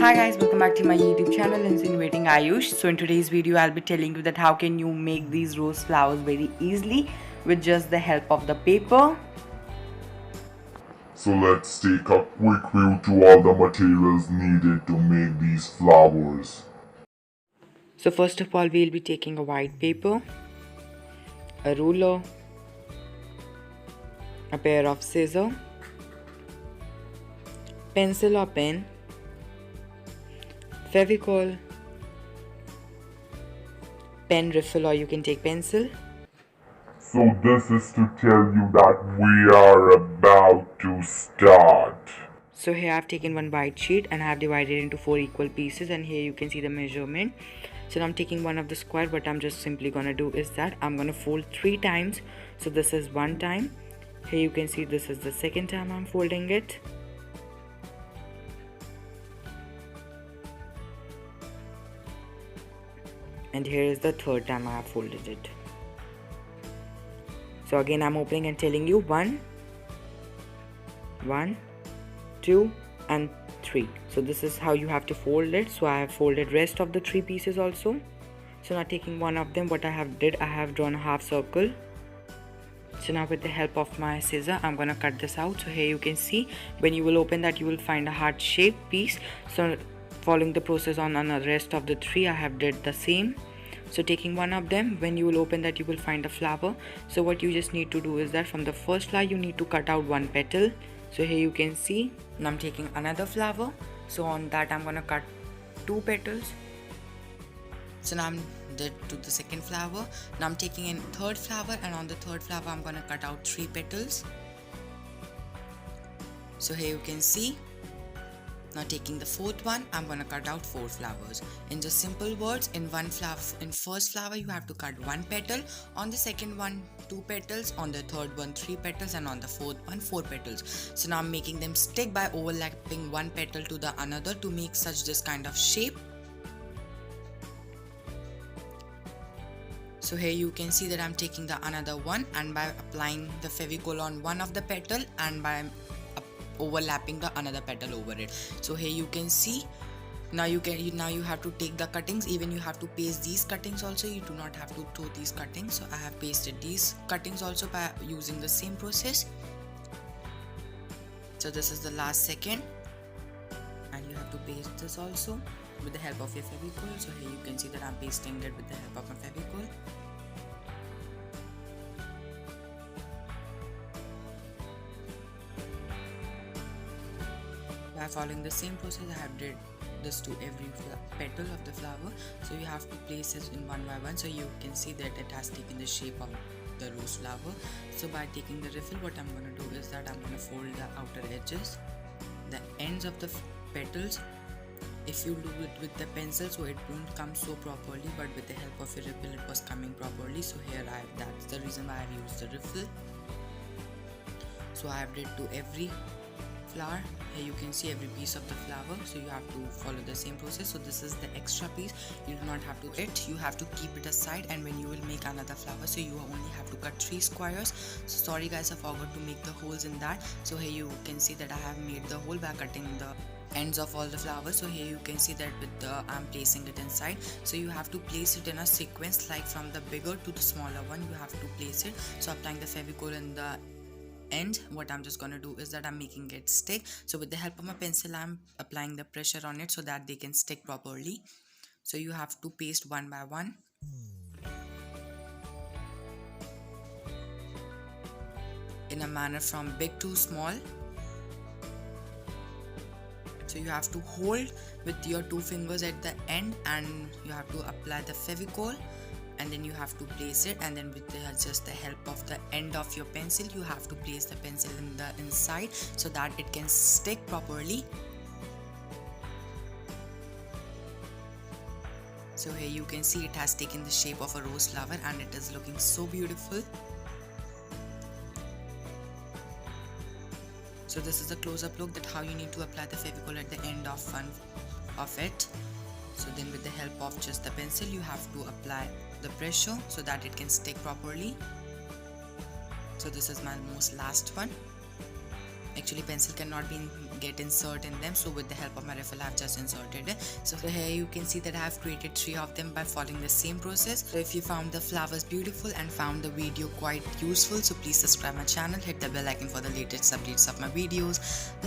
Hi guys, welcome back to my YouTube channel Insinuating Ayush. So in today's video I'll be telling you that how can you make these rose flowers very easily with just the help of the paper. So let's take a quick view to all the materials needed to make these flowers. So first of all we'll be taking a white paper, a ruler, a pair of scissors, pencil or pen, Fevicol, pen refill or you can take pencil. So this is to tell you that we are about to start. So here I've taken one white sheet and I have divided it into 4 equal pieces, and here you can see the measurement. So now I'm taking one of the square. What I'm just simply gonna do is that I'm gonna fold 3 times. So this is one time. Here you can see this is the second time I'm folding it. And here is the third time I have folded it. So again I'm opening and telling you 1, 2 and 3. So this is how you have to fold it. So I have folded rest of the 3 pieces also. So now taking one of them, what I have drawn a half circle. So now with the help of my scissor I'm gonna cut this out. So here you can see when you will open that you will find a heart shaped piece. So following the process on the rest of the 3 I have did the same. So taking one of them, when you will open that you will find a flower. So what you just need to do is that from the first flower you need to cut out one petal. So here you can see now I'm taking another flower. So on that I'm gonna cut 2 petals. So now I'm did to the second flower. Now I'm taking in third flower, and on the third flower I'm gonna cut out 3 petals. So here you can see. Now taking the fourth one, I'm gonna cut out 4 flowers. In just simple words, in first flower you have to cut 1 petal, on the second one 2 petals, on the third one 3 petals, and on the fourth one 4 petals. So now I'm making them stick by overlapping one petal to the another to make such this kind of shape. So here you can see that I'm taking the another one, and by applying the Fevicol on one of the petal and by overlapping the another petal over it. So here you can see now you have to take the cuttings. Even you have to paste these cuttings also. You do not have to throw these cuttings. So I have pasted these cuttings also by using the same process. So this is the last second, and you have to paste this also with the help of your Fevicol. So here you can see that I'm pasting it with the help of my Fevicol. By following the same process I have did this to every petal of the flower. So you have to place it in one by one. So you can see that it has taken the shape of the rose flower. So by taking the refill, what I'm going to do is that I'm going to fold the outer edges, the ends of the petals. If you do it with the pencil, so it won't come so properly, but with the help of a refill it was coming properly. So here that's the reason why I've used the refill. So I have did to every flower. Here you can see every piece of the flower. So you have to follow the same process. So this is the extra piece. You do not have to it. You have to keep it aside, and when you will make another flower, so you only have to cut 3 squares. So sorry guys, I forgot to make the holes in that. So here you can see that I have made the hole by cutting the ends of all the flowers. So here you can see that with the I'm placing it inside. So you have to place it in a sequence, like from the bigger to the smaller one you have to place it. So applying the Fevicol in the end, what I'm just gonna do is that I'm making it stick. So with the help of my pencil I'm applying the pressure on it so that they can stick properly. So you have to paste one by one. In a manner from big to small. So you have to hold with your 2 fingers at the end, and you have to apply the Fevicol, and then you have to place it, and then with just the help of the end of your pencil you have to place the pencil in the inside so that it can stick properly. So here you can see it has taken the shape of a rose flower, and it is looking so beautiful. So this is a close-up look that how you need to apply the Fevicol at the end of one of it. So then with the help of just the pencil you have to apply the pressure so that it can stick properly. So this is my most last one. Actually pencil cannot be get insert in them. So with the help of my refill I have just inserted it. So here you can see that I have created 3 of them by following the same process. So if you found the flowers beautiful and found the video quite useful, so please subscribe my channel, hit the bell icon for the latest updates of my videos,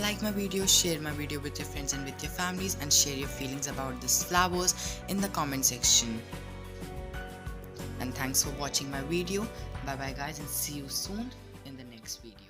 like my video, share my video with your friends and with your families, and share your feelings about these flowers in the comment section. And thanks for watching my video. Bye bye guys, and see you soon in the next video.